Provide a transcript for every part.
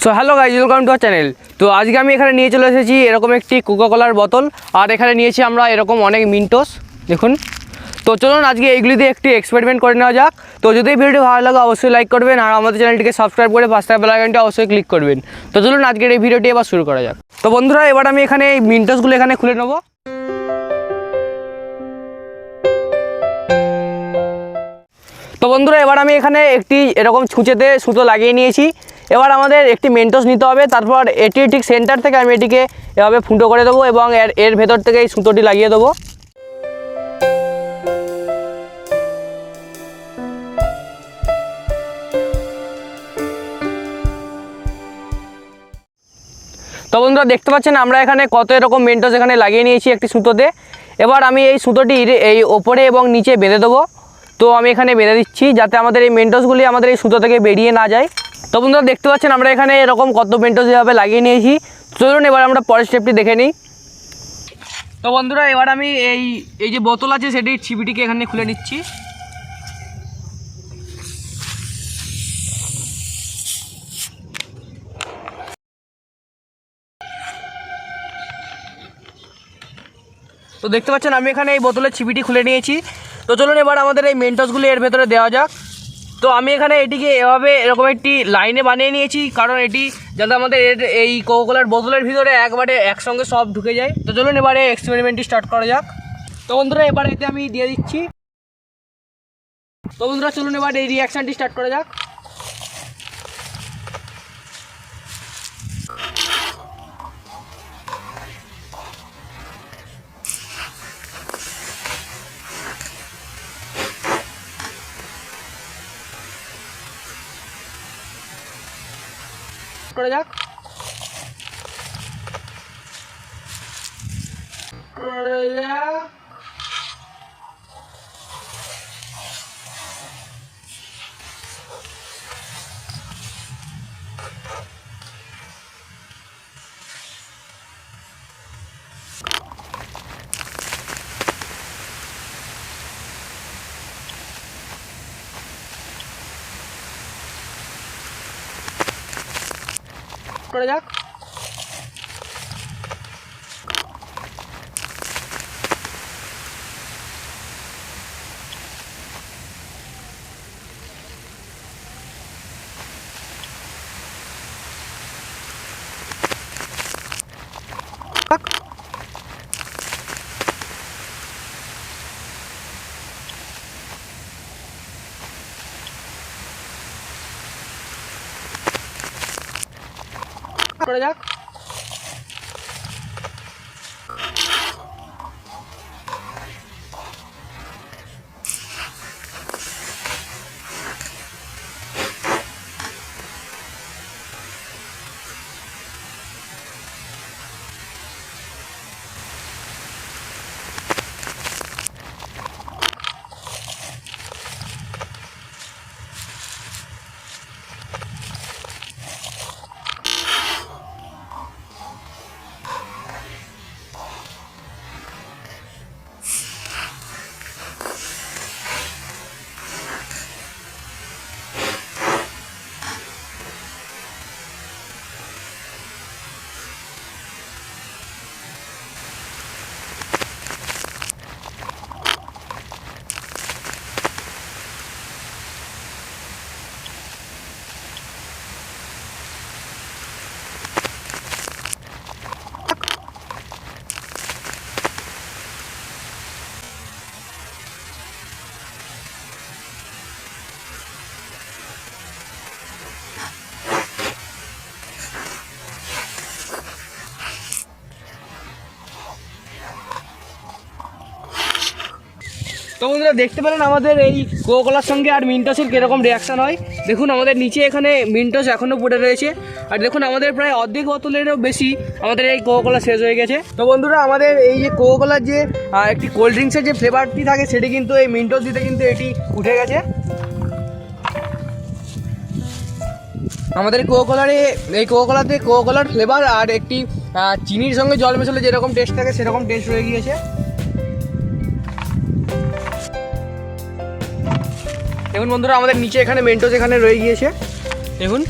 So hello guys, welcome to our channel. তো আজকে আমি এখানে নিয়ে চলে এসেছি এরকম একটি কোকা কোলার বোতল, আর এখানে নিয়েছি আমরা এরকম অনেক মিন্টোস দেখুন। তো চলুন আজকে এইগুলি দিয়ে একটি এক্সপেরিমেন্ট করে নেওয়া যাক। তো যদি এই ভিডিওটি ভালো লাগে অবশ্যই লাইক করবেন, আর আমাদের চ্যানেলটিকে সাবস্ক্রাইব করে পাশে থাকা বেল আইকনটি অবশ্যই ক্লিক করবেন। তো চলুন আজকের এই ভিডিওটি এবার শুরু করা যাক। তো বন্ধুরা, এবার আমি এখানে এই মিন্টোসগুলো এখানে খুলে নেবো। তো বন্ধুরা, এবার আমি এখানে একটি এরকম ছুঁচেতে সুতো লাগিয়ে নিয়েছি। এবার আমাদের একটি মেন্টোস নিতে হবে, তারপর এটি ঠিক সেন্টার থেকে আমি এটিকে এভাবে ফুটো করে দেবো এবং এর ভেতর থেকে এই সুতোটি লাগিয়ে দেবো। তো বন্ধুরা, দেখতে পাচ্ছেন আমরা এখানে কত এরকম মেন্টোস এখানে লাগিয়ে নিয়েছি একটি সুতোতে। এবার আমি এই সুতোটি এই ওপরে এবং নিচে বেঁধে দেবো। তো আমি এখানে বেঁধে দিচ্ছি যাতে আমাদের এই মেন্টোসগুলি আমাদের এই সুতো থেকে বেরিয়ে না যায়। তো বন্ধুরা, দেখতে পাচ্ছেন আমরা এখানে এরকম কত মেন্টোস এভাবে লাগিয়ে নিয়েছি। চলুন এবার আমরা পরের স্টেপটি দেখে নিই। তো বন্ধুরা, এবার আমি এই যে বোতল আছে সেটির ছিপিটিকে এখানে খুলে নিচ্ছি। তো দেখতে পাচ্ছেন আমি এখানে এই বোতলের ছিপিটি খুলে নিয়েছি। তো চলুন এবার আমাদের এই মেন্টোসগুলি এর ভেতরে দেওয়া যাক। তো আমি এখানে এটিকে এভাবে এরকম একটি লাইনে বানিয়ে নিয়েছি, কারণ এটি যাতে আমাদের এই কোকা কোলার বোতলের ভিতরে একবারে একসঙ্গে সব ঢুকে যায়। তো চলুন এবারে এক্সপেরিমেন্টটি স্টার্ট করা যাক। তো বন্ধুরা, এবার এতে আমি দিয়ে দিচ্ছি। তো বন্ধুরা, চলুন এবার এই রিয়াকশানটি স্টার্ট করা যাক। করা যাক। করা যাক। করা যাক। তো বন্ধুরা, দেখতে পেলেন আমাদের এই কোকা কোলার সঙ্গে আর মিন্টোসের কীরকম রিয়াকশান হয়। দেখুন আমাদের নিচে এখানে মিন্টোস এখনও পড়ে রয়েছে, আর দেখুন আমাদের প্রায় অর্ধেক বোতলেরও বেশি আমাদের এই কোকা কোলা শেষ হয়ে গেছে। তো বন্ধুরা, আমাদের এই যে কোকা কোলার যে একটি কোল্ড ড্রিঙ্কসের যে ফ্লেভারটি থাকে সেটি কিন্তু এই মিন্টোস দিতে কিন্তু এটি উঠে গেছে। আমাদের কোকা কোলাতে কোকা কোলার ফ্লেভার আর একটি চিনির সঙ্গে জল মেশালে যেরকম টেস্ট থাকে সেরকম টেস্ট হয়ে গিয়েছে। দেখুন বন্ধুরা, আমাদের নিচে এখানে মেন্টোস এখানে রয়ে গিয়েছে। দেখুন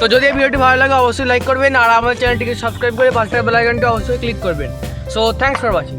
তো যদি এই ভিডিওটি ভালো লাগে অবশ্যই লাইক করবেন আর আমাদের চ্যানেলটিকে সাবস্ক্রাইব করে পাশে বেল আইকনটি অবশ্যই ক্লিক করবেন। So thanks for watching.